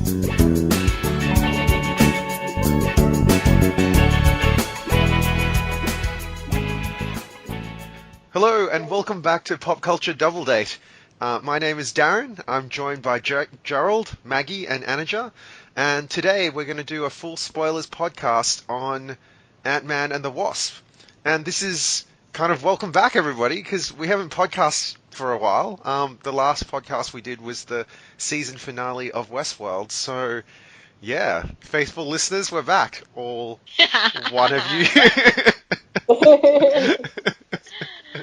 Hello and welcome back to Pop Culture Double Date. My name is Darren. I'm joined by Gerald, Maggie, and Anaja. And today we're going to do a full spoilers podcast on Antman and the Wasp. And this is kind of welcome back, everybody, because we haven't podcasted for a while. The last podcast we did was the season finale of Westworld. So, yeah, faithful listeners, we're back. All one of you.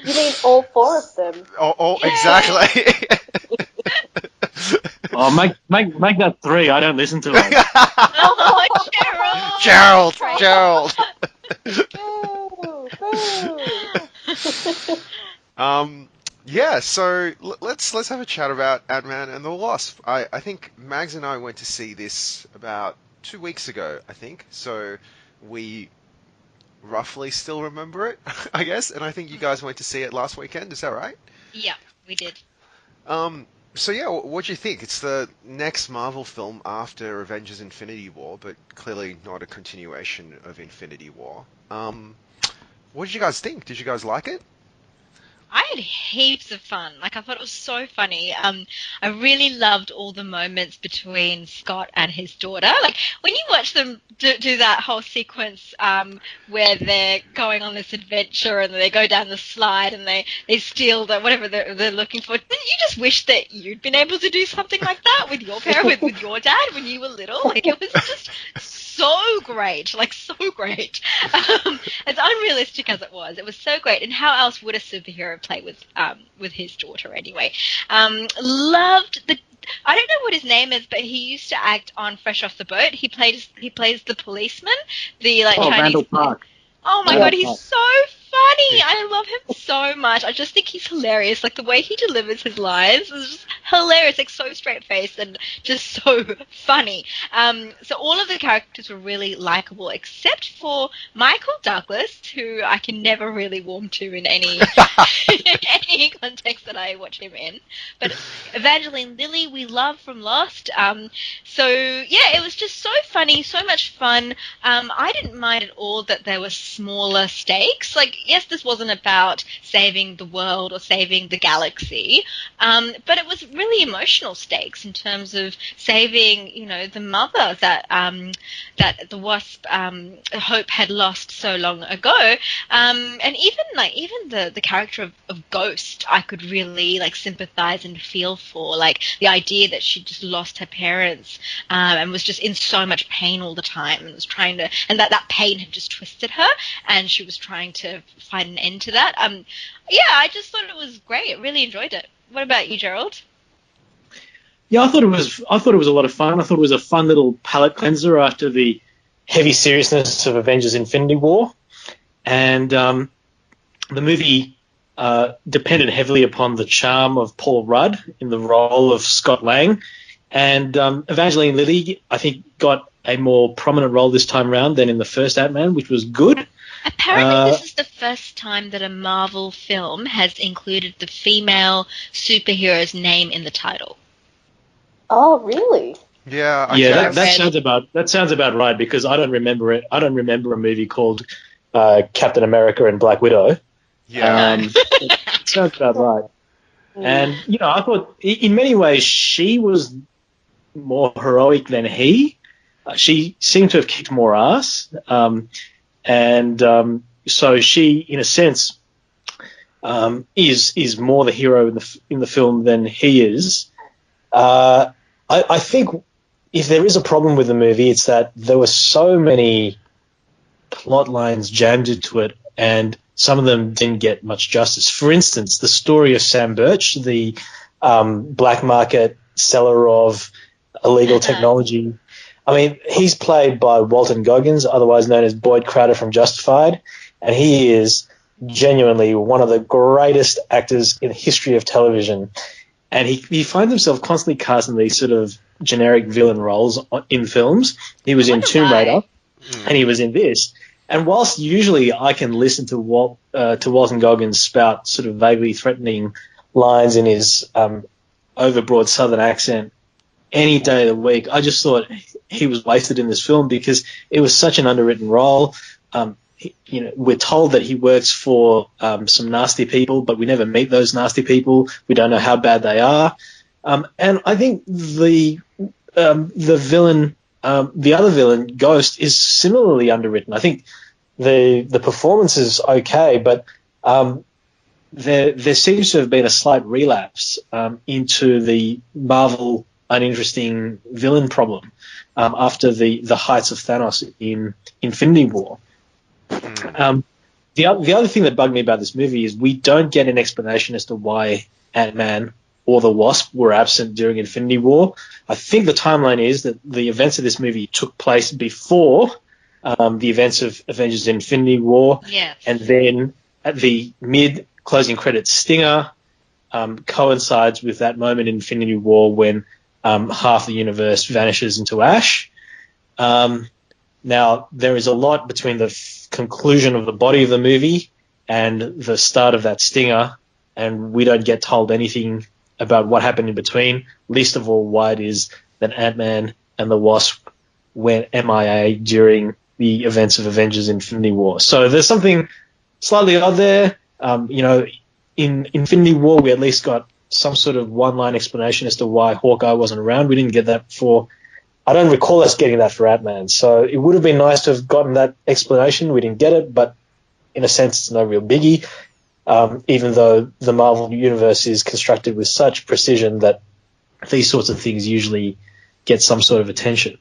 You mean all four of them? Oh, exactly. Oh, make that 3. I don't listen to it. Gerald. Yeah. So let's have a chat about Antman and the Wasp. I think Mags and I went to see this about 2 weeks ago. I think so. We roughly still remember it, I guess, and I think you guys went to see it last weekend. Is that right? Yeah, we did. So yeah, what do you think? It's the next Marvel film after Avengers: Infinity War, but clearly not a continuation of Infinity War. What did you guys think? Did you guys like it? I had heaps of fun. I thought it was so funny. I really loved all the moments between Scott and his daughter. When you watch them do that whole sequence where they're going on this adventure and they go down the slide and they steal whatever they're looking for. Didn't you just wish that you'd been able to do something like that with your parent, with your dad when you were little? It was just so great. So great. As unrealistic as it was so great. And how else would a superhero play with his daughter anyway? Loved the. I don't know what his name is, but he used to act on Fresh Off the Boat. He plays the policeman, the Chinese. Randall Park. Oh my God, he's so funny. I love him so much. I just think he's hilarious. The way he delivers his lines is just hilarious. So straight-faced and just so funny. So all of the characters were really likable, except for Michael Douglas, who I can never really warm to in any any context that I watch him in. But Evangeline Lilly, we love from Lost. So yeah, it was just so funny, so much fun. I didn't mind at all that there were smaller stakes. Yes, this wasn't about saving the world or saving the galaxy, but it was really emotional stakes in terms of saving, the mother that the Wasp Hope had lost so long ago, and even the character of Ghost, I could really sympathize and feel for, the idea that she just lost her parents and was just in so much pain all the time and was trying to, and that pain had just twisted her, and she was trying to find an end to that. Yeah, I just thought it was great. Really enjoyed it. What about you, Gerald? Yeah, I thought it was a lot of fun. I thought it was a fun little palate cleanser after the heavy seriousness of Avengers: Infinity War, and the movie depended heavily upon the charm of Paul Rudd in the role of Scott Lang, and Evangeline Lilly, I think, got a more prominent role this time around than in the first Ant-Man, which was good. Apparently this is the first time that a Marvel film has included the female superhero's name in the title. Oh, really? Yeah. Yeah, that sounds about right, because I don't remember it. I don't remember a movie called Captain America and Black Widow. Yeah. It sounds about right. And I thought in many ways she was more heroic than he. She seemed to have kicked more ass. So she, in a sense, is more the hero in the film than he is. I think if there is a problem with the movie, it's that there were so many plot lines jammed into it, and some of them didn't get much justice. For instance, the story of Sam Birch, the black market seller of illegal technology. I mean, he's played by Walton Goggins, otherwise known as Boyd Crowder from Justified, and he is genuinely one of the greatest actors in the history of television. And he finds himself constantly casting these sort of generic villain roles in films. He was in Tomb Raider, and he was in this. And whilst usually I can listen to Walton Goggins spout sort of vaguely threatening lines in his overbroad Southern accent any day of the week. I just thought he was wasted in this film because it was such an underwritten role. We're told that he works for some nasty people, but we never meet those nasty people. We don't know how bad they are. And I think the villain, the other villain, Ghost, is similarly underwritten. I think the performance is okay, but there seems to have been a slight relapse into the Marvel uninteresting villain problem after the heights of Thanos in Infinity War. The other thing that bugged me about this movie is we don't get an explanation as to why Ant-Man or the Wasp were absent during Infinity War. I think the timeline is that the events of this movie took place before the events of Avengers Infinity War. Yes. And then at the mid-closing credits stinger coincides with that moment in Infinity War when half the universe vanishes into ash. Now, there is a lot between the conclusion of the body of the movie and the start of that stinger, and we don't get told anything about what happened in between, least of all why it is that Ant-Man and the Wasp went MIA during the events of Avengers Infinity War. So there's something slightly odd there. In Infinity War, we at least got some sort of one-line explanation as to why Hawkeye wasn't around. We didn't get that for... I don't recall us getting that for Ant-Man. So it would have been nice to have gotten that explanation. We didn't get it, but in a sense, it's no real biggie. Even though the Marvel universe is constructed with such precision that these sorts of things usually get some sort of attention.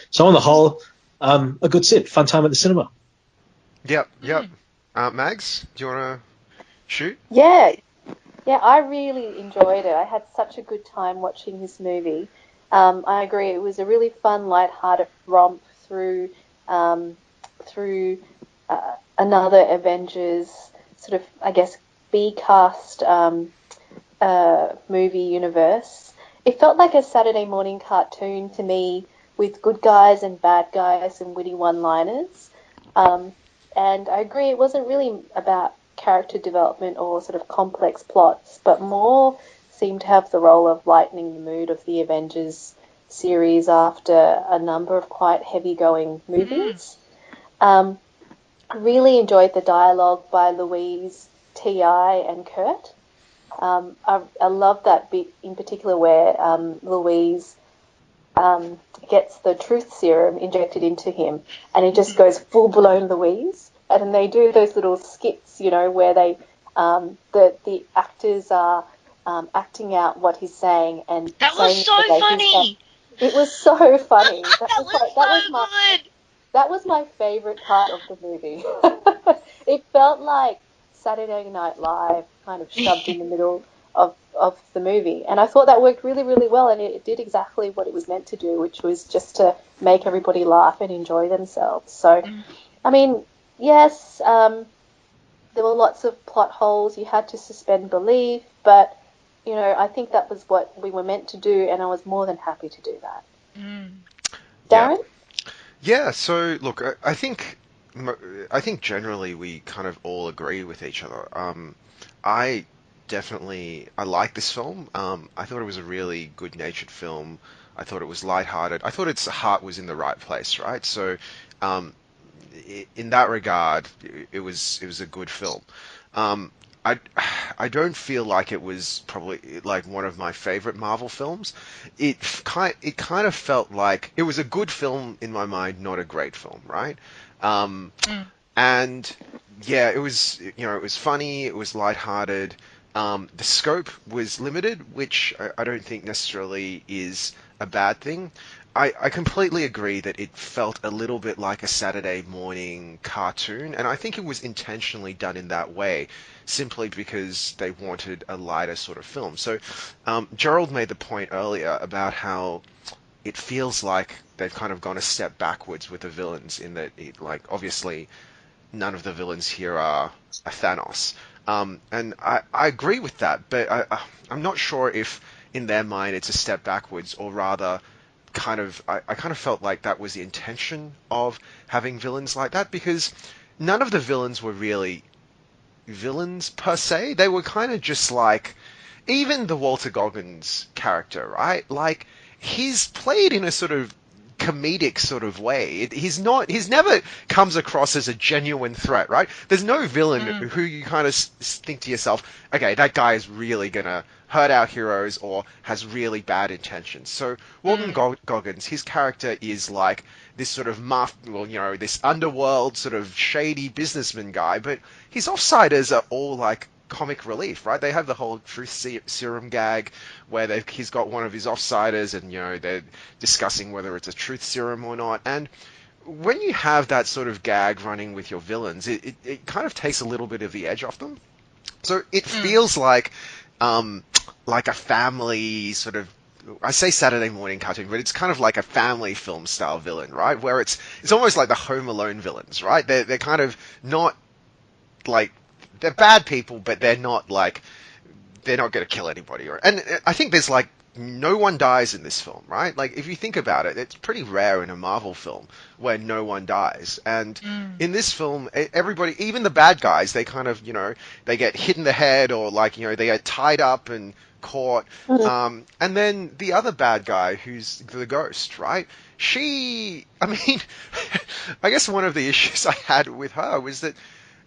So on the whole, a good sit, fun time at the cinema. Yep. Mags, do you want to shoot? Yeah, I really enjoyed it. I had such a good time watching this movie. I agree. It was a really fun, light-hearted romp through another Avengers sort of, I guess, B-cast movie universe. It felt like a Saturday morning cartoon to me, with good guys and bad guys and witty one-liners. And I agree, it wasn't really about character development or sort of complex plots, but more seemed to have the role of lightening the mood of the Avengers series after a number of quite heavy-going movies. I really enjoyed the dialogue by Louise, T.I. and Kurt. I love that bit in particular where Louise gets the truth serum injected into him and he just goes full-blown Louise. And then they do those little skits, where they the actors are acting out what he's saying and That saying was so it the way he's funny. saying. It was so funny. That That was my favourite part of the movie. It felt like Saturday Night Live kind of shoved in the middle of the movie. And I thought that worked really, really well, and it did exactly what it was meant to do, which was just to make everybody laugh and enjoy themselves. So, I mean, yes, there were lots of plot holes. You had to suspend belief, but, I think that was what we were meant to do, and I was more than happy to do that. Darren? Yeah, so look, I think generally we kind of all agree with each other. I like this film. I thought it was a really good-natured film. I thought it was lighthearted. I thought its heart was in the right place, right? So, in that regard, it was a good film. I don't feel like it was probably like one of my favorite Marvel films. It kind of felt like it was a good film in my mind, not a great film, right? And yeah, it was funny, it was lighthearted. The scope was limited, which I don't think necessarily is a bad thing. I completely agree that it felt a little bit like a Saturday morning cartoon, and I think it was intentionally done in that way, simply because they wanted a lighter sort of film. So, Gerald made the point earlier about how it feels like they've kind of gone a step backwards with the villains, in that, obviously, none of the villains here are a Thanos. And I agree with that, but I'm not sure if in their mind it's a step backwards, or rather I kind of felt like that was the intention of having villains like that, because none of the villains were really villains per se. They were kind of just like, even the Walter Goggins character, right? Like, he's played in a sort of comedic sort of way. He's never comes across as a genuine threat, right? There's no villain who you kind of think to yourself, okay, that guy is really gonna hurt our heroes or has really bad intentions. So Walton Goggins, his character is like this sort of this underworld sort of shady businessman guy, but his offsiders are all like comic relief, right? They have the whole truth serum gag where he's got one of his offsiders and, they're discussing whether it's a truth serum or not. And when you have that sort of gag running with your villains, it kind of takes a little bit of the edge off them. So it feels like a family sort of, I say Saturday morning cartoon, but it's kind of like a family film style villain, right? Where it's almost like the Home Alone villains, right? They're kind of not like, they're bad people, but they're not going to kill anybody. And I think there's like no one dies in this film, right? Like if you think about it, it's pretty rare in a Marvel film where no one dies. And in this film, everybody, even the bad guys, they kind of, they get hit in the head or they get tied up and caught. And then the other bad guy, who's the ghost, right? I mean, I guess one of the issues I had with her was that,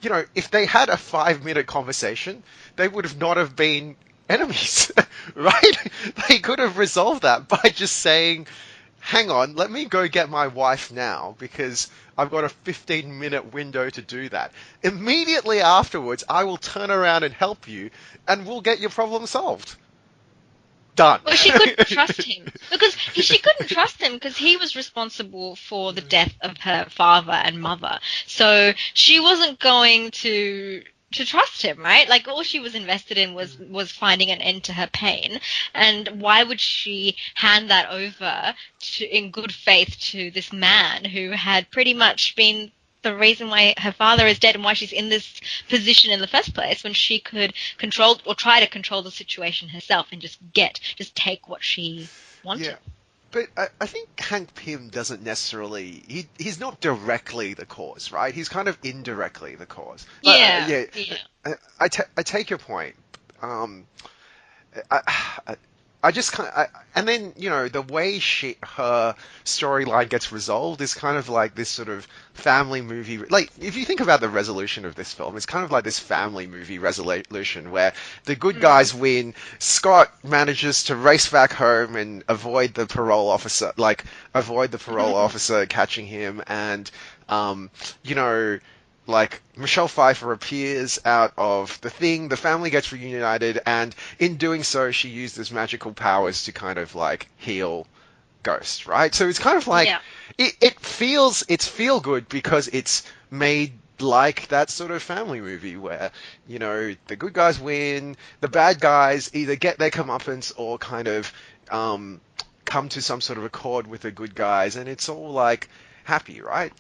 if they had a 5-minute conversation, they would have not have been enemies, right? They could have resolved that by just saying, hang on, let me go get my wife now because I've got a 15-minute window to do that. Immediately afterwards, I will turn around and help you and we'll get your problem solved. Done. Well, she couldn't trust him because he was responsible for the death of her father and mother. So she wasn't going to trust him, right? Like all she was invested in was finding an end to her pain. And why would she hand that over in good faith to this man who had pretty much been the reason why her father is dead and why she's in this position in the first place, when she could control or try to control the situation herself and just take what she wanted. Yeah. But I think Hank Pym doesn't necessarily, he's not directly the cause, right? He's kind of indirectly the cause. Yeah. I take your point. I just kind of, and then, the way her storyline gets resolved is kind of like this sort of family movie. Like, if you think about the resolution of this film, it's kind of like this family movie resolution where the good guys win. Scott manages to race back home and avoid the parole officer catching him. And, like Michelle Pfeiffer appears out of the thing, the family gets reunited, and in doing so, she uses magical powers to kind of like heal Ghost, right? So it's kind of like it's feel good because it's made like that sort of family movie where the good guys win, the bad guys either get their comeuppance or kind of come to some sort of accord with the good guys, and it's all like happy, right?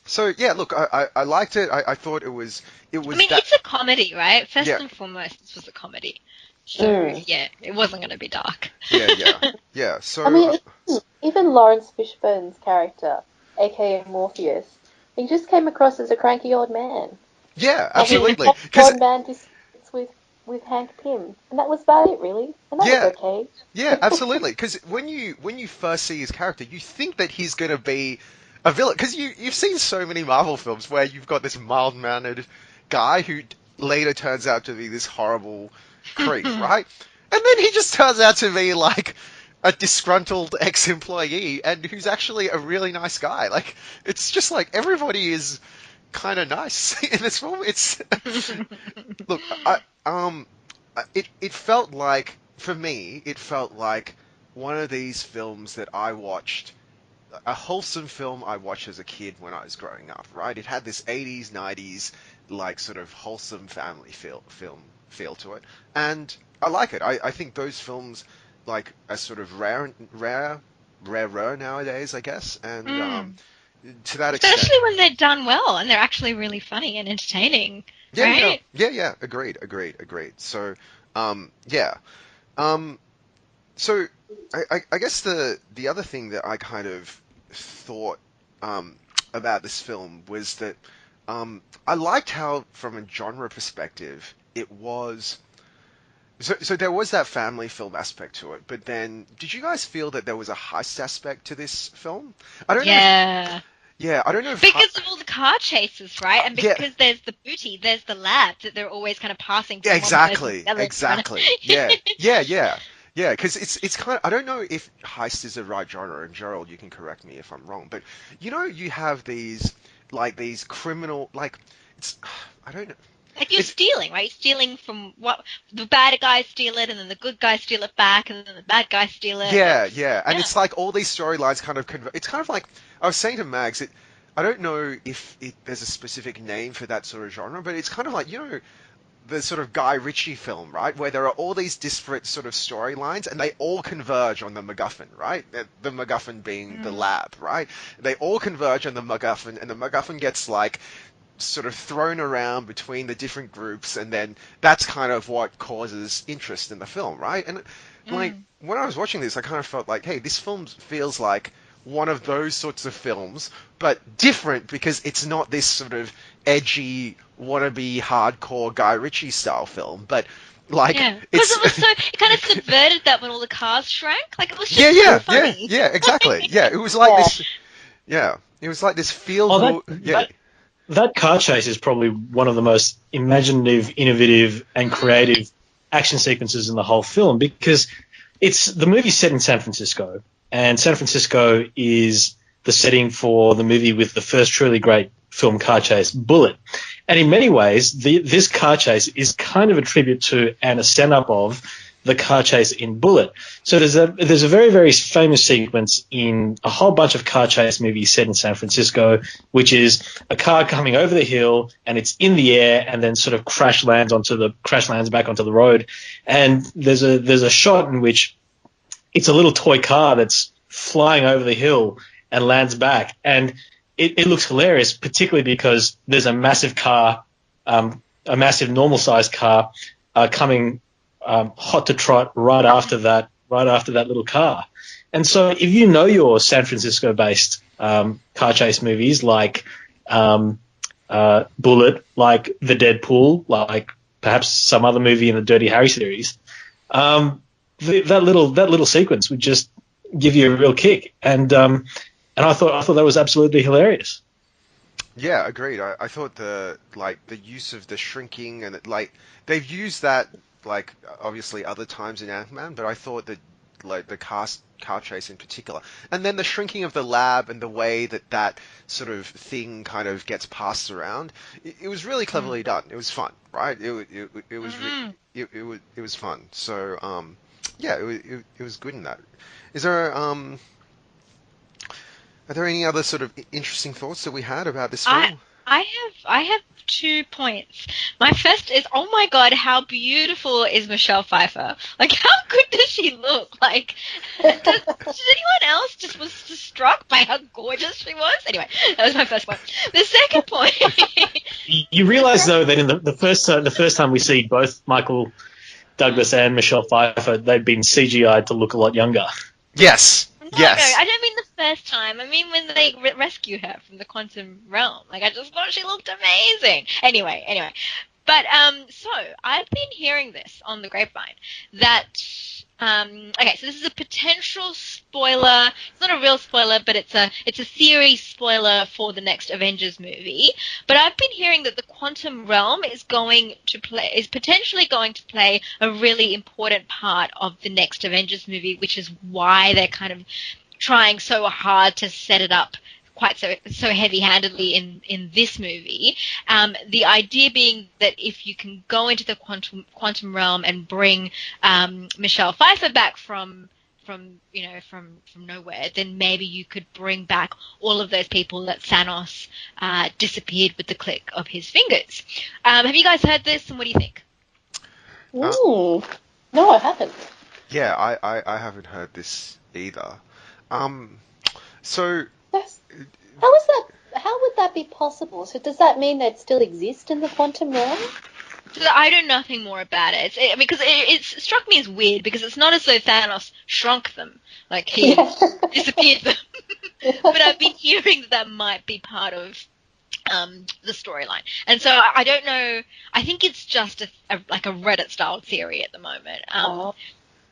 So yeah, look, I liked it. I thought it was. I mean, it's a comedy, right? First and foremost, this was a comedy. So yeah, it wasn't going to be dark. Yeah. So I mean, even Lawrence Fishburne's character, aka Morpheus, he just came across as a cranky old man. Yeah, absolutely. Because old man disagrees with Hank Pym, and that was about it, really, and that was okay. Yeah, absolutely. Because when you first see his character, you think that he's going to be a villain, because you've seen so many Marvel films where you've got this mild-mannered guy who later turns out to be this horrible creep, right? And then he just turns out to be like a disgruntled ex-employee and who's actually a really nice guy. Like, it's just like everybody is kind of nice in this film. It's look, it felt like, for me, it felt like one of these films that I watched, a wholesome film I watched as a kid when I was growing up, right? It had this 80s, 90s, like, sort of wholesome family feel to it. And I like it. I think those films, like, are sort of rarer nowadays, I guess. And to that extent... Especially when they're done well and they're actually really funny and entertaining, right? Yeah. Agreed. So, yeah. So I guess the other thing that I kind of thought about this film was that I liked how, from a genre perspective, it was So there was that family film aspect to it, but then did you guys feel that there was a heist aspect to this film? I don't know if Yeah. yeah, I don't know if Because of all the car chases, right? And yeah, because there's the booty, there's the lab that they're always kind of passing yeah, from one person to exactly, the other. exactly. Yeah, yeah, yeah. Yeah, because it's kind of I don't know if heist is the right genre, and Gerald, you can correct me if I'm wrong, but you have these these criminal it's I don't know. Like you're It's stealing, right? You're stealing from what the bad guys steal it, and then the good guys steal it back, and then the bad guys steal it. Yeah, It's yeah, and yeah. it's like all these storylines kind of it's kind of like I was saying to Mags, I don't know if there's a specific name for that sort of genre, but it's kind of like the sort of Guy Ritchie film, right, where there are all these disparate sort of storylines and they all converge on the MacGuffin, right? The MacGuffin being the Mm. lab, right? They all converge on the MacGuffin, and the MacGuffin gets sort of thrown around between the different groups, and then that's kind of what causes interest in the film, right? And Mm. when I was watching this, I kind of felt like, hey, this film feels like one of those sorts of films, but different because it's not this sort of edgy, wannabe, hardcore Guy Ritchie style film, but Yeah, because it's it was so it kind of subverted that when all the cars shrank. Like it was yeah, just so yeah, yeah, funny. yeah, exactly, yeah. It was like Yeah. this, yeah, it was like this feel Oh, that good, yeah, that that car chase is probably one of the most imaginative, innovative, and creative action sequences in the whole film because it's the movie's set in San Francisco, and San Francisco is the setting for the movie with the first truly great film car chase, Bullet. And in many ways, this car chase is kind of a tribute to and a stand-up of the car chase in Bullet. So there's a very, very famous sequence in a whole bunch of car chase movies set in San Francisco, which is a car coming over the hill and it's in the air and then sort of crash lands back onto the road. And there's a shot in which it's a little toy car that's flying over the hill and lands back. And it looks hilarious, particularly because there's a massive car, a massive normal sized car coming hot to trot right after that little car. And so if you know your San Francisco based car chase movies like Bullet, like The Deadpool, like perhaps some other movie in the Dirty Harry series, that little sequence would just give you a real kick. And I thought that was absolutely hilarious. yeah, agreed. I thought the use of the shrinking and they've used that obviously other times in Antman, but I thought that the car chase in particular, and then the shrinking of the lab and the way that sort of thing kind of gets passed around, it was really cleverly done. It was fun, right? It was Mm-hmm. it was fun. So yeah, it was good in that. Is there are there any other sort of interesting thoughts that we had about this I film? I have 2 points. My first is, oh my god, how beautiful is Michelle Pfeiffer? Like, how good does she look? Like, does anyone else just was just struck by how gorgeous she was? Anyway, that was my first point. The second point. You realise though that in the first time we see both Michael Douglas and Michelle Pfeiffer, they've been CGI'd to look a lot younger. Yes, No, yes. I don't mean the first time. I mean when they rescue her from the quantum realm. Like, I just thought she looked amazing. Anyway. But so I've been hearing this on the grapevine that okay, so this is a potential spoiler. It's not a real spoiler, but it's a theory spoiler for the next Avengers movie. But I've been hearing that the quantum realm is potentially going to play a really important part of the next Avengers movie, which is why they're kind of trying so hard to set it up quite so heavy-handedly in this movie. The idea being that if you can go into the quantum realm and bring Michelle Pfeiffer back from nowhere, then maybe you could bring back all of those people that Thanos disappeared with the click of his fingers. Have you guys heard this, and what do you think? Ooh. No, I haven't. Yeah, I haven't heard this either. So That's, how is that? How would that be possible? So does that mean they'd still exist in the quantum realm? So I know nothing more about it. Because it struck me as weird because it's not as though Thanos shrunk them, like he disappeared them. But I've been hearing that might be part of the storyline. And so I don't know. I think it's just like a Reddit style theory at the moment.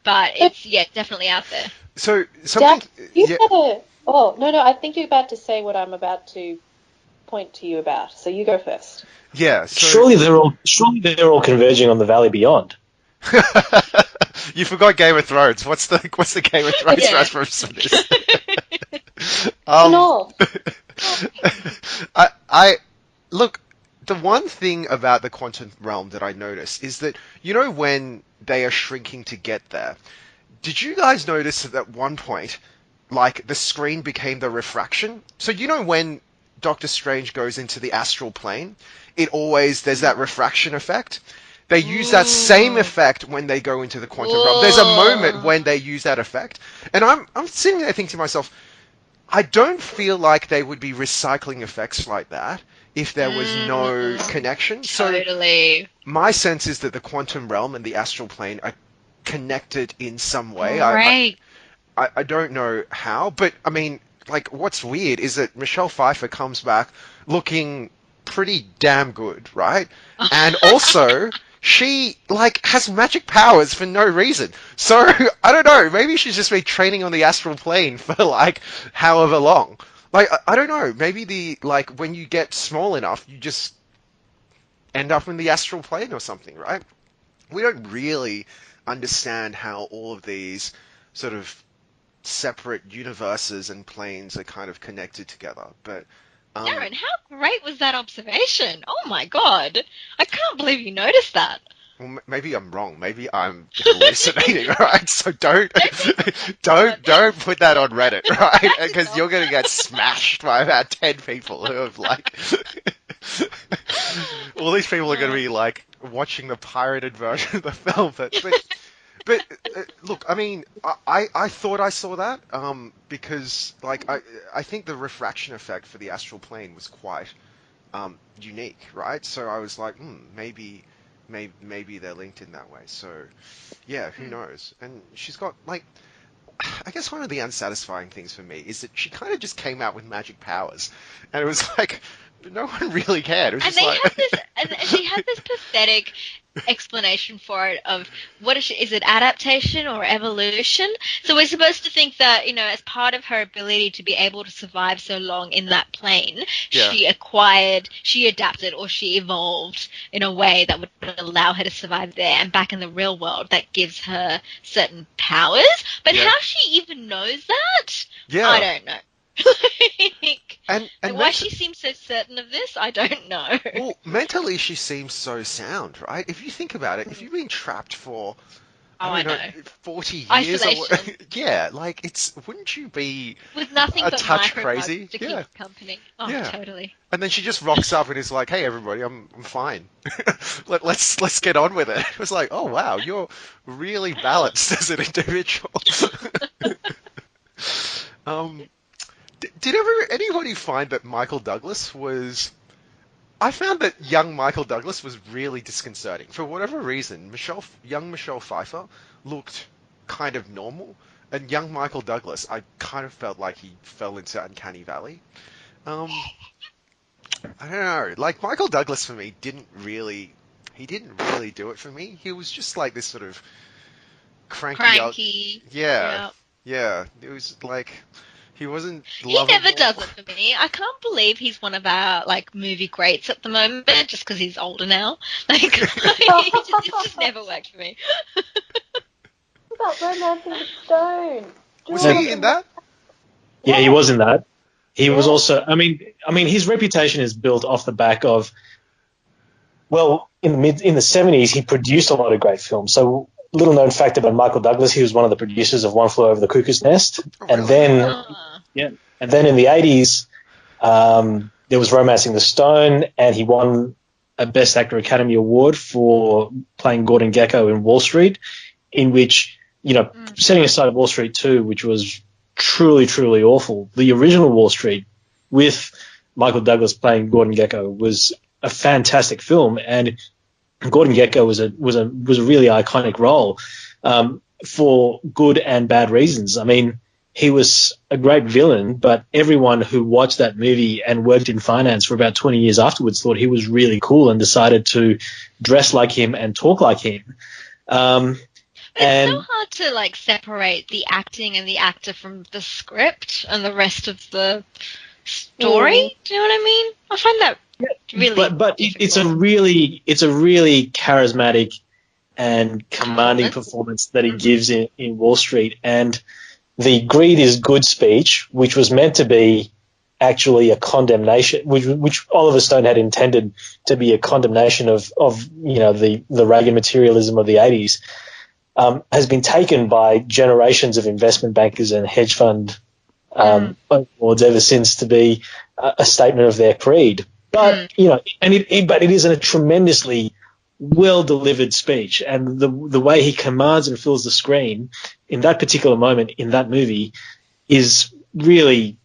But it's definitely out there. So something, Jack, you yeah, better. Oh, no, I think you're about to say what I'm about to point to you about. So you go first. yeah. So Surely they're all converging on the Valley Beyond. you forgot Game of Thrones. What's the Game of Thrones Yeah. reference for this? No. I look. The one thing about the quantum realm that I noticed is that when they are shrinking to get there. Did you guys notice that at one point, like the screen became the refraction? So when Doctor Strange goes into the astral plane, there's that refraction effect. They use that same effect when they go into the quantum realm. There's a moment when they use that effect, and I'm sitting there thinking to myself, I don't feel like they would be recycling effects like that if there was no connection. Totally. So my sense is that the quantum realm and the astral plane are connected in some way. Right. I don't know how, but I mean, like, what's weird is that Michelle Pfeiffer comes back looking pretty damn good, right? And also, she has magic powers for no reason. So I don't know. Maybe she's just been training on the astral plane for however long. I don't know. Maybe when you get small enough, you just end up in the astral plane or something, right? We don't really understand how all of these sort of separate universes and planes are kind of connected together. But Darren, how great was that observation? Oh my god. I can't believe you noticed that. well, maybe I'm wrong. Maybe I'm hallucinating. All right, so don't put that on Reddit, right? Because you're gonna get smashed by about 10 people who have all these people are gonna be watching the pirated version of the film, but look, I mean, I thought I saw that because I think the refraction effect for the astral plane was quite unique, right? So I was like, maybe they're linked in that way. So yeah, who knows? And she's got I guess one of the unsatisfying things for me is that she kind of just came out with magic powers, and it was like no one really cared. It was And just they had this, and she had this pathetic explanation for it of what is it adaptation or evolution? So we're supposed to think that, as part of her ability to be able to survive so long in that plane, Yeah. she adapted or she evolved in a way that would allow her to survive there, and back in the real world that gives her certain powers. But Yeah. how she even knows that? Yeah. I don't know. And why she seems so certain of this, I don't know. Well, mentally she seems so sound, right? If you think about it, if you've been trapped for I don't know 40 years, isolation. Yeah, wouldn't you be with nothing a but touch microbugs crazy? to Yeah. keep company? Oh, Yeah. totally. And then she just rocks up and is like, "Hey, everybody, I'm fine. Let's get on with it." It was like, "Oh wow, you're really balanced as an individual." Did anybody find that Michael Douglas was? I found that young Michael Douglas was really disconcerting. For whatever reason, young Michelle Pfeiffer looked kind of normal, and young Michael Douglas, I kind of felt like he fell into Uncanny Valley. I don't know. Michael Douglas for me he didn't really do it for me. He was just like this sort of Cranky. Yeah. It was he wasn't He lovable. never does it for me. I can't believe he's one of our movie greats at the moment, just because he's older now. It just never worked for me. What about Romancing the Stone? Was he in that? Yeah, he was in that. He was Yeah. also. I mean, his reputation is built off the back of. Well, in the 70s, he produced a lot of great films. So, little known fact about Michael Douglas, he was one of the producers of One Flew Over the Cuckoo's Nest, Oh, and really? then in the 80s, there was Romancing the Stone, and he won a Best Actor Academy Award for playing Gordon Gekko in Wall Street, in which, setting aside Wall Street 2, which was truly, truly awful, the original Wall Street with Michael Douglas playing Gordon Gekko was a fantastic film, and Gordon Gekko was a really iconic role for good and bad reasons. I mean, he was a great villain, but everyone who watched that movie and worked in finance for about 20 years afterwards thought he was really cool and decided to dress like him and talk like him. But it's so And hard to like separate the acting and the actor from the script and the rest of the story. Do you know what I mean? I find that really but it's a difficult. really charismatic and commanding Performance. performance that he gives in Wall Street. And the greed is good speech, which was meant to be actually a condemnation, which Oliver Stone had intended to be a condemnation of the Reagan materialism of the 80s, has been taken by generations of investment bankers and hedge fund boards ever since to be a statement of their creed. But but it is a tremendously well delivered speech, and the way he commands and fills the screen in that particular moment in that movie is really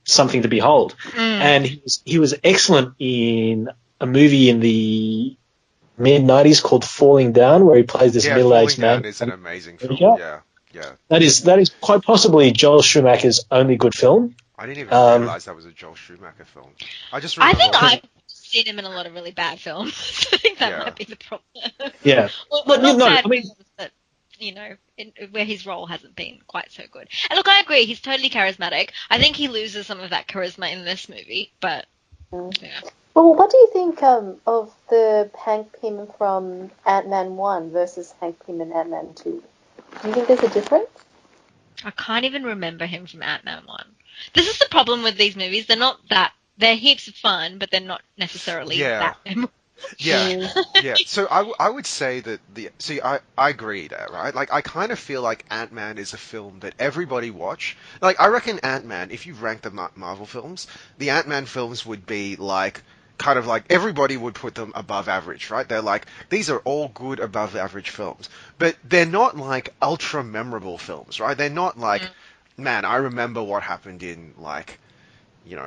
something to behold. And he was excellent in a movie in the mid-90s called Falling Down, where he plays this middle-aged Falling man. Down is an amazing film. Yeah. That is quite possibly Joel Schumacher's only good film. I didn't even realize that was a Joel Schumacher film. I just remember. I think I've seen him in a lot of really bad films. I think that might be the problem. Yeah. well, But not no, bad I mean, films, but where his role hasn't been quite so good. And look, I agree, he's totally charismatic. I think he loses some of that charisma in this movie, but yeah. Well, what do you think of the Hank Pym from Ant-Man 1 versus Hank Pym in Ant-Man 2? Do you think there's a difference? I can't even remember him from Antman 1. This is the problem with these movies. They're heaps of fun, but they're not necessarily that memorable. Yeah. So I would say that I agree there, right? Like, I kind of feel like Ant-Man is a film that everybody watch. Like, I reckon Ant-Man, if you rank the Marvel films, the Ant-Man films would be like, kind of like, everybody would put them above average, right? They're like, these are all good above average films. But they're not like ultra memorable films, right? They're not like, man, I remember what happened in like,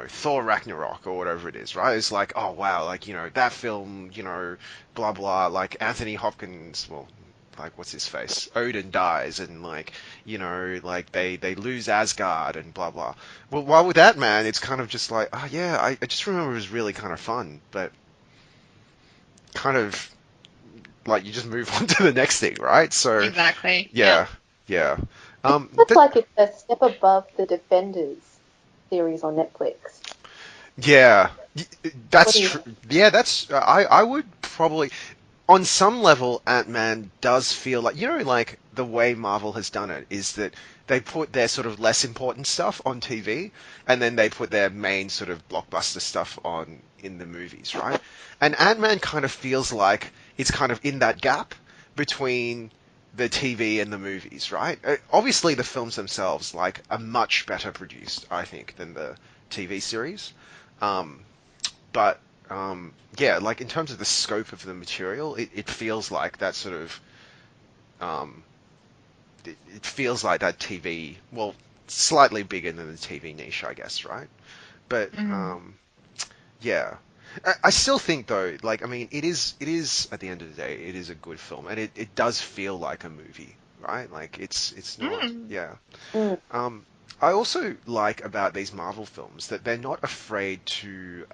Thor Ragnarok or whatever it is, right? It's like, oh wow, like, that film, blah blah, like Anthony Hopkins, well, like, what's his face? Odin dies, and like, like they lose Asgard and blah blah. Well, while with that, man, it's kind of just like, oh yeah, I just remember it was really kind of fun, but kind of like you just move on to the next thing, right? So Exactly. yeah. It looks like it's a step above the Defenders series on Netflix. Yeah, that's true. Yeah, I would probably, on some level, Ant-Man does feel like, like the way Marvel has done it is that they put their sort of less important stuff on TV, and then they put their main sort of blockbuster stuff on in the movies, right? And Ant-Man kind of feels like it's kind of in that gap between the TV and the movies, right? Obviously, the films themselves like are much better produced, I think, than the TV series. But yeah, like in terms of the scope of the material, it feels like that sort of it feels like that TV, well, slightly bigger than the TV niche, I guess, right? But yeah. I still think though, like, I mean, it is at the end of the day, it is a good film, and it does feel like a movie, right? Like it's not, yeah. I also like about these Marvel films that they're not afraid to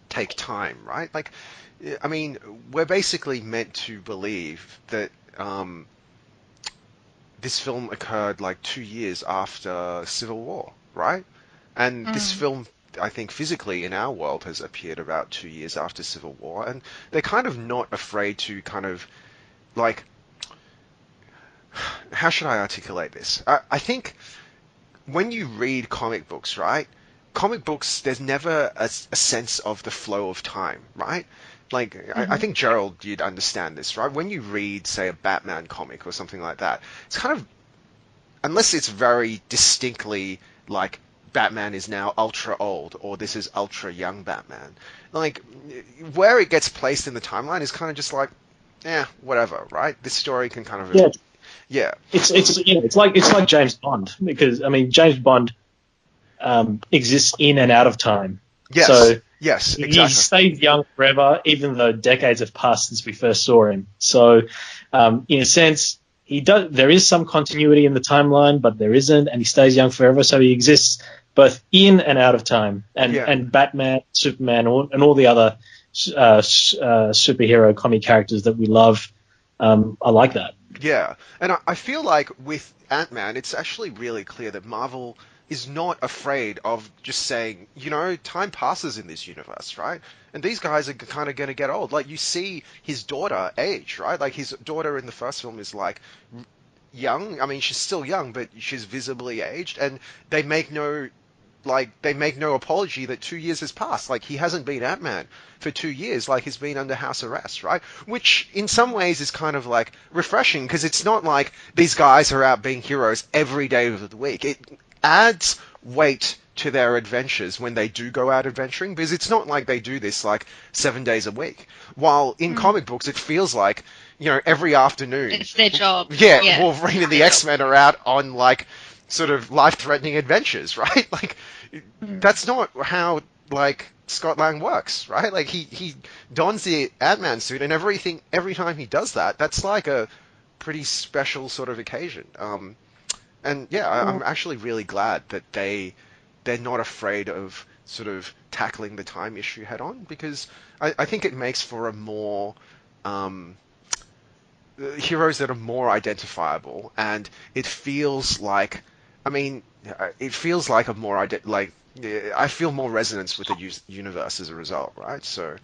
take time, right? Like, I mean, we're basically meant to believe that this film occurred like 2 years after Civil War, right? And this film, I think, physically in our world has appeared about 2 years after Civil War, and they're kind of not afraid to kind of like, how should I articulate this? I think when you read comic books, right? Comic books, there's never a sense of the flow of time, right? Like, I think, Gerald, you'd understand this, right? When you read, say, a Batman comic or something like that, it's kind of, unless it's very distinctly like, Batman is now ultra old, or this is ultra young Batman. Like, where it gets placed in the timeline is kind of just like, whatever, right? This story can kind of, yeah. It's like James Bond, because I mean James Bond exists in and out of time. Yes. So yes, he exactly. stays young forever, even though decades have passed since we first saw him. So in a sense, he does. There is some continuity in the timeline, but there isn't, and he stays young forever. So he exists both in and out of time. And Batman, Superman, and all the other superhero comic characters that we love, I like that. Yeah, and I feel like with Ant-Man, it's actually really clear that Marvel is not afraid of just saying, time passes in this universe, right? And these guys are kind of going to get old. Like, you see his daughter age, right? Like, his daughter in the first film is, like, young. I mean, she's still young, but she's visibly aged, and they make no apology that 2 years has passed. Like, he hasn't been Ant-Man for 2 years. Like, he's been under house arrest, right? Which in some ways is kind of like refreshing, because it's not like these guys are out being heroes every day of the week. It adds weight to their adventures when they do go out adventuring, because it's not like they do this like 7 days a week. While in comic books, it feels like, every afternoon. It's their job. Yeah, Wolverine and the X-Men are out on like sort of life-threatening adventures, right? Like, that's not how, like, Scott Lang works, right? Like, he dons the Ant-Man suit, and every time he does that, that's like a pretty special sort of occasion. And yeah, I'm actually really glad that they're not afraid of sort of tackling the time issue head on, because I think it makes for a more heroes that are more identifiable, and it feels like, it feels like a more I feel more resonance with the universe as a result, right? So,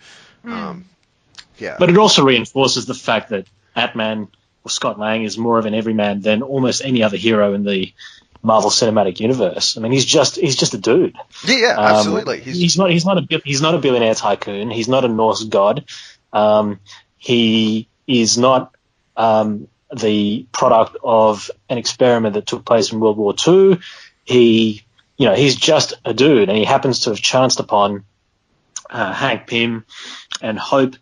yeah. But it also reinforces the fact that Ant-Man or Scott Lang is more of an everyman than almost any other hero in the Marvel Cinematic Universe. I mean, he's just a dude. Yeah, absolutely. He's not a billionaire tycoon. He's not a Norse god. He is not the product of an experiment that took place in World War II. He's just a dude, and he happens to have chanced upon Hank Pym and Hope,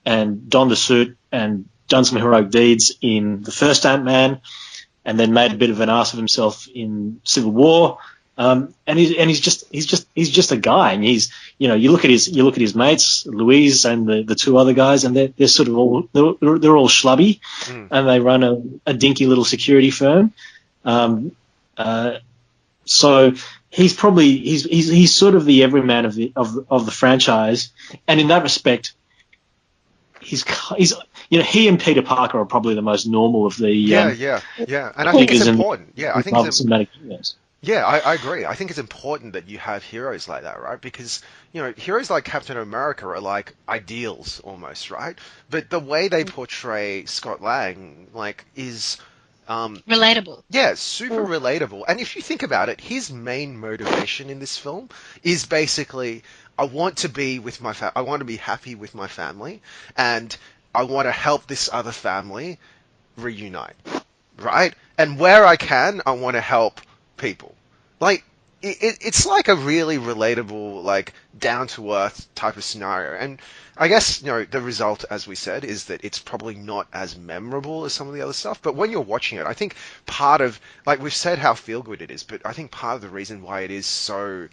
and donned the suit and done some heroic deeds in the first Ant-Man, and then made a bit of an ass of himself in Civil War. And he's just a guy, and you look at his mates, Louise and the two other guys, and they're sort of all they're all schlubby, and they run a dinky little security firm. So he's sort of the everyman of the franchise, and in that respect, he's he and Peter Parker are probably the most normal of the yeah, and I think it's important. I think it's cinematic universe. Yeah, I agree. I think it's important that you have heroes like that, right? Because, heroes like Captain America are like ideals almost, right? But the way they portray Scott Lang, like, is relatable. Yeah, super relatable. And if you think about it, his main motivation in this film is basically, I want to be I want to be happy with my family, and I want to help this other family reunite, right? And where I can, I want to help people. Like, it's like a really relatable, like, down-to-earth type of scenario. And I guess, the result, as we said, is that it's probably not as memorable as some of the other stuff. But when you're watching it, I think part of, like, we've said how feel-good it is, but I think part of the reason why it is so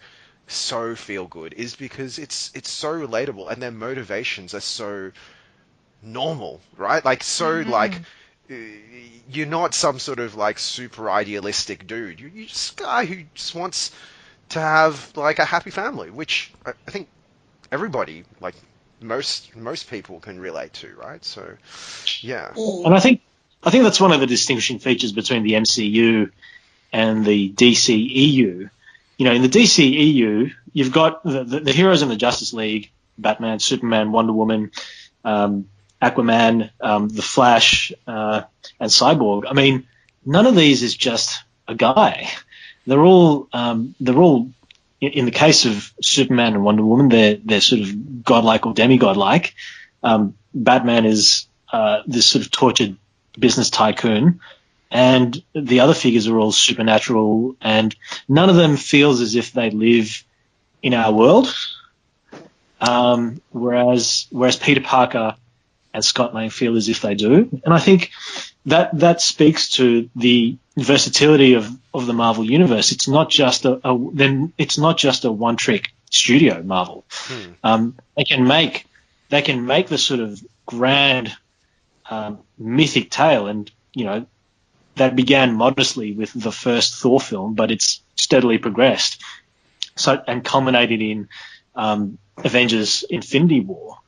feel-good is because it's so relatable, and their motivations are so normal, right? Like, so, like, you're not some sort of, like, super idealistic dude. You're just a guy who just wants to have, like, a happy family, which I think everybody, like, most people can relate to, right? So, yeah. And I think that's one of the distinguishing features between the MCU and the DCEU. In the DCEU, you've got the heroes in the Justice League: Batman, Superman, Wonder Woman, Aquaman, the Flash, and Cyborg. I mean, none of these is just a guy. They're all in the case of Superman and Wonder Woman, they're sort of godlike or demigod-like. Batman is this sort of tortured business tycoon, and the other figures are all supernatural, and none of them feels as if they live in our world. Whereas Peter Parker and Scott Lang feel as if they do. And I think that speaks to the versatility of the Marvel universe. It's not just a one-trick studio, Marvel. They can make the sort of grand mythic tale, and that began modestly with the first Thor film, but it's steadily progressed. So, and culminated in Avengers: Infinity War.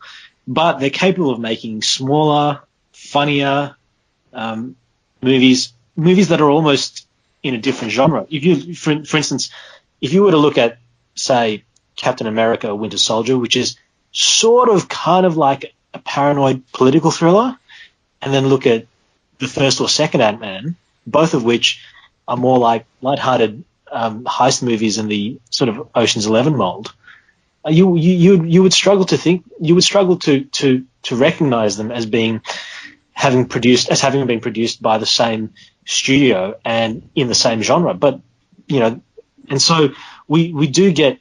But they're capable of making smaller, funnier movies that are almost in a different genre. If you, for instance, if you were to look at, say, Captain America: Winter Soldier, which is sort of kind of like a paranoid political thriller, and then look at the first or second Antman, both of which are more like lighthearted heist movies in the sort of Ocean's 11 mold, you would struggle to recognize them as having been produced by the same studio and in the same genre. But and so we do get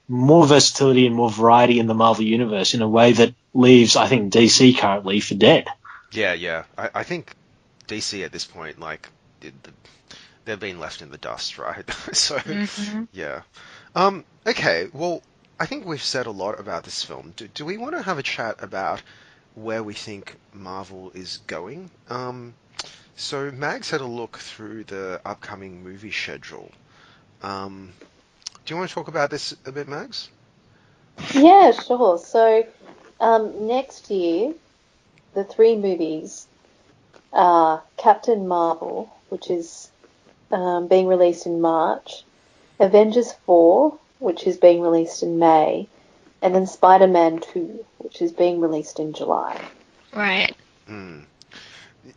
more versatility and more variety in the Marvel universe in a way that leaves, I think, DC currently for dead. Yeah. I think DC at this point, like, they've been left in the dust, right? So, yeah. Okay, well, I think we've said a lot about this film. Do we want to have a chat about where we think Marvel is going? So Mags had a look through the upcoming movie schedule. Do you want to talk about this a bit, Mags? Yeah, sure. So next year, the three movies are Captain Marvel, which is being released in March, Avengers 4, which is being released in May, and then Spider-Man 2, which is being released in July. Right.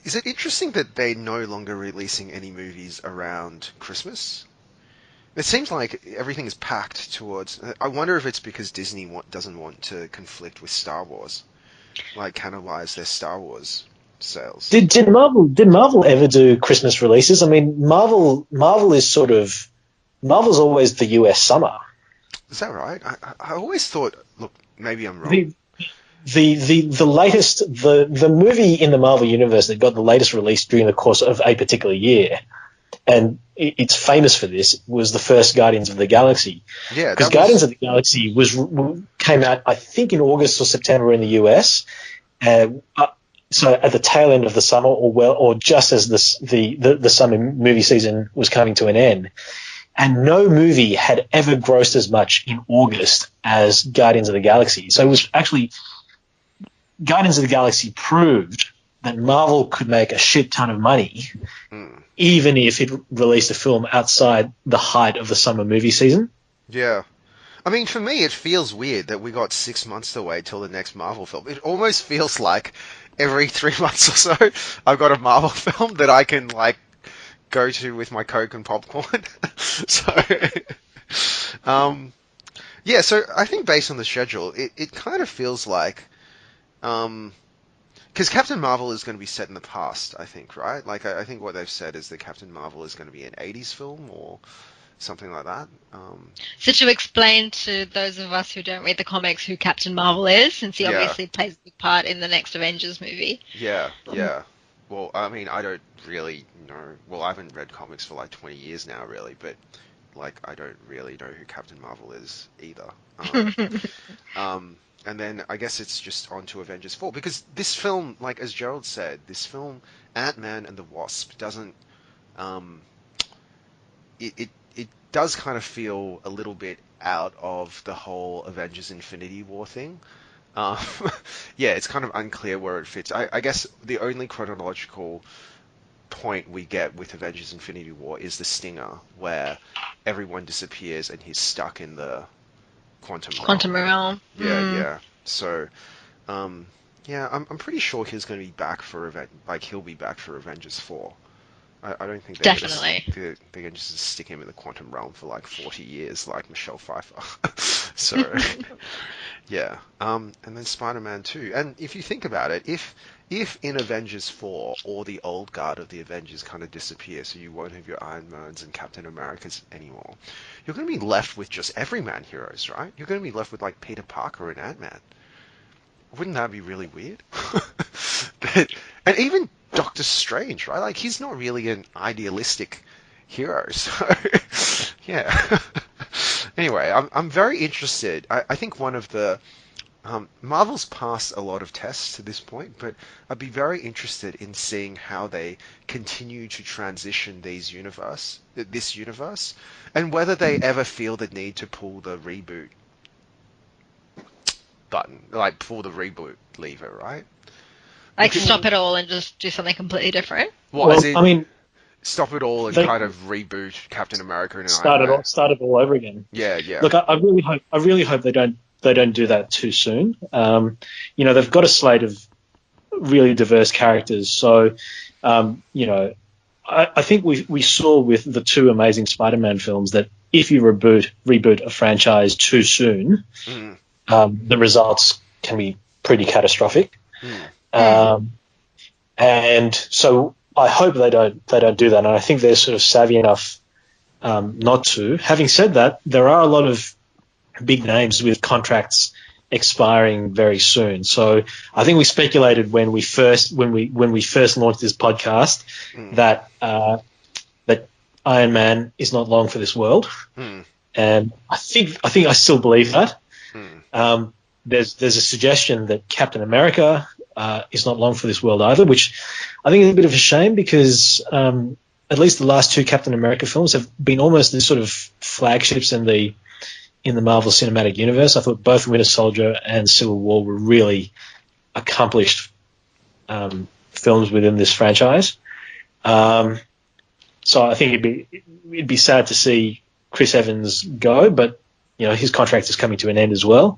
Is it interesting that they're no longer releasing any movies around Christmas? It seems like everything is packed towards... I wonder if it's because Disney doesn't want to conflict with Star Wars, like cannibalize their Star Wars sales. Did Marvel ever do Christmas releases? I mean, Marvel is sort of... Marvel's always the US summer. Is that right? I always thought... Look, maybe I'm wrong. The latest... The movie in the Marvel universe that got the latest release during the course of a particular year, and it's famous for this, was the first Guardians of the Galaxy. Yeah, because Guardians of the Galaxy came out, I think, in August or September in the US. So at the tail end of the summer, or just as the summer movie season was coming to an end. And no movie had ever grossed as much in August as Guardians of the Galaxy. So it was actually... Guardians of the Galaxy proved that Marvel could make a shit ton of money, even if it released a film outside the height of the summer movie season. Yeah. I mean, for me, it feels weird that we got 6 months to wait till the next Marvel film. It almost feels like every 3 months or so, I've got a Marvel film that I can, like, go to with my Coke and popcorn. So, yeah, so I think based on the schedule, it kind of feels like, because Captain Marvel is going to be set in the past, I think, right? Like, I think what they've said is that Captain Marvel is going to be an 80s film or something like that. So to explain to those of us who don't read the comics who Captain Marvel is, since he obviously plays a big part in the next Avengers movie. Yeah. Well, I mean, I don't really know. Well, I haven't read comics for like 20 years now, really, but like, I don't really know who Captain Marvel is either. And then I guess it's just on to Avengers 4, because this film, like as Gerald said, this film, Ant-Man and the Wasp, doesn't... It does kind of feel a little bit out of the whole Avengers Infinity War thing. Yeah, it's kind of unclear where it fits. I guess the only chronological point we get with Avengers Infinity War is the stinger, where everyone disappears and he's stuck in the quantum realm. Yeah. So, yeah, I'm pretty sure he's going to be back for he'll be back for Avengers 4. I don't think they're going to just stick him in the quantum realm for like 40 years like Michelle Pfeiffer. So, yeah. And then Spider-Man 2. And if you think about it, if in Avengers 4 all the old guard of the Avengers kind of disappear, so you won't have your Iron Mans and Captain Americas anymore, you're going to be left with just everyman heroes, right? You're going to be left with like Peter Parker and Ant-Man. Wouldn't that be really weird? And even Doctor Strange, right? Like, he's not really an idealistic hero, so yeah. Anyway, I'm very interested. I think one of the Marvel's passed a lot of tests to this point, but I'd be very interested in seeing how they continue to transition this universe, and whether they ever feel the need to pull the reboot button, like pull the reboot lever, right? Like Because, stop it all and just do something completely different. well, as Well, I in mean, stop it all and they kind of reboot Captain America and Iron Man. started all over again. Yeah, yeah. Look, I really hope they don't do that too soon. They've got a slate of really diverse characters, so I think we saw with the two Amazing Spider-Man films that if you reboot a franchise too soon, Mm, the results can be pretty catastrophic. mm, And so I hope they don't do that, and I think they're sort of savvy enough not to. Having said that, there are a lot of big names with contracts expiring very soon. So I think we speculated when we first launched this podcast mm, that that Iron Man is not long for this world, mm, and I think I still believe that. mm, There's a suggestion that Captain America is not long for this world either, which I think is a bit of a shame because at least the last two Captain America films have been almost the sort of flagships in the Marvel Cinematic Universe. I thought both Winter Soldier and Civil War were really accomplished films within this franchise. So I think it'd be sad to see Chris Evans go, but his contract is coming to an end as well.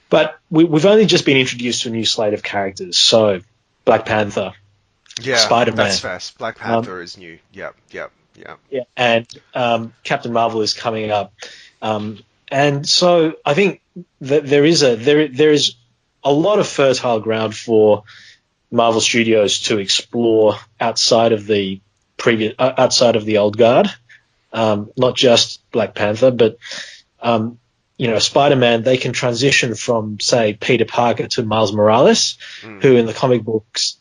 But we've only just been introduced to a new slate of characters. So Black Panther, yeah, Spider-Man. that's fast. Black Panther is new. Yep, yep, yep. Yeah, and Captain Marvel is coming up. And so I think that there is a lot of fertile ground for Marvel Studios to explore outside of the old guard, not just Black Panther, but Spider-Man. They can transition from, say, Peter Parker to Miles Morales, who in the comic books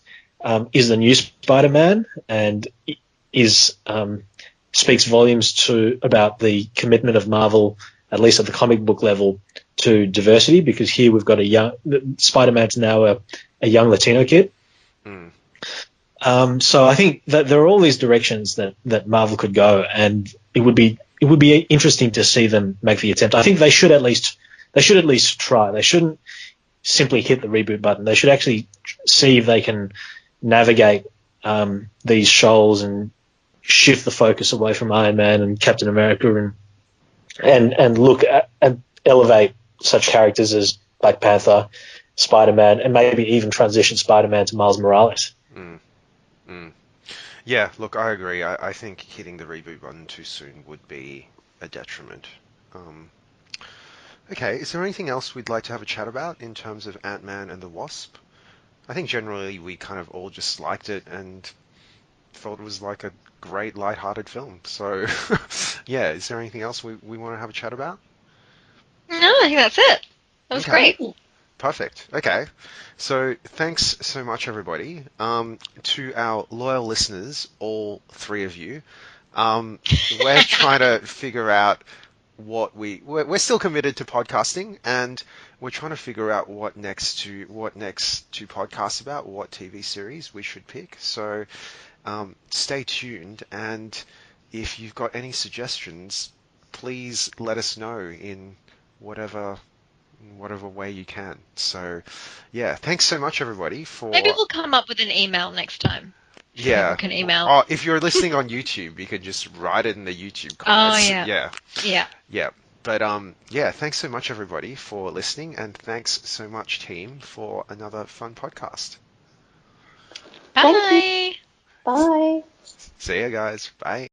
is the new Spider-Man and is speaks volumes about the commitment of Marvel, at least at the comic book level, to diversity, because here we've got Spider-Man's now a young Latino kid. So I think that there are all these directions that Marvel could go, and it would be interesting to see them make the attempt. I think they should at least try. They shouldn't simply hit the reboot button. They should actually see if they can navigate these shoals and shift the focus away from Iron Man and Captain America and look at and elevate such characters as Black Panther, Spider-Man, and maybe even transition Spider-Man to Miles Morales. Yeah, look, I agree. I think hitting the reboot button too soon would be a detriment. Okay, is there anything else we'd like to have a chat about in terms of Ant-Man and the Wasp? I think generally we kind of all just liked it and thought it was like a great light-hearted film. So, yeah, is there anything else we want to have a chat about? No, I think that's it. That was Okay. great. Perfect. Okay. So thanks so much, everybody. To our loyal listeners, all three of you, we're trying to figure out we're still committed to podcasting, and we're trying to figure out what next to podcast about, what TV series we should pick. So stay tuned, and if you've got any suggestions, please let us know in whatever way you can. So, yeah, thanks so much, everybody, for... Maybe we'll come up with an email next time. Yeah. People can email. Oh, if you're listening on YouTube, you can just write it in the YouTube comments. Oh, yeah. Yeah. Yeah. But, yeah, thanks so much, everybody, for listening, and thanks so much, team, for another fun podcast. Bye. Thank you. Bye. See ya, guys. Bye.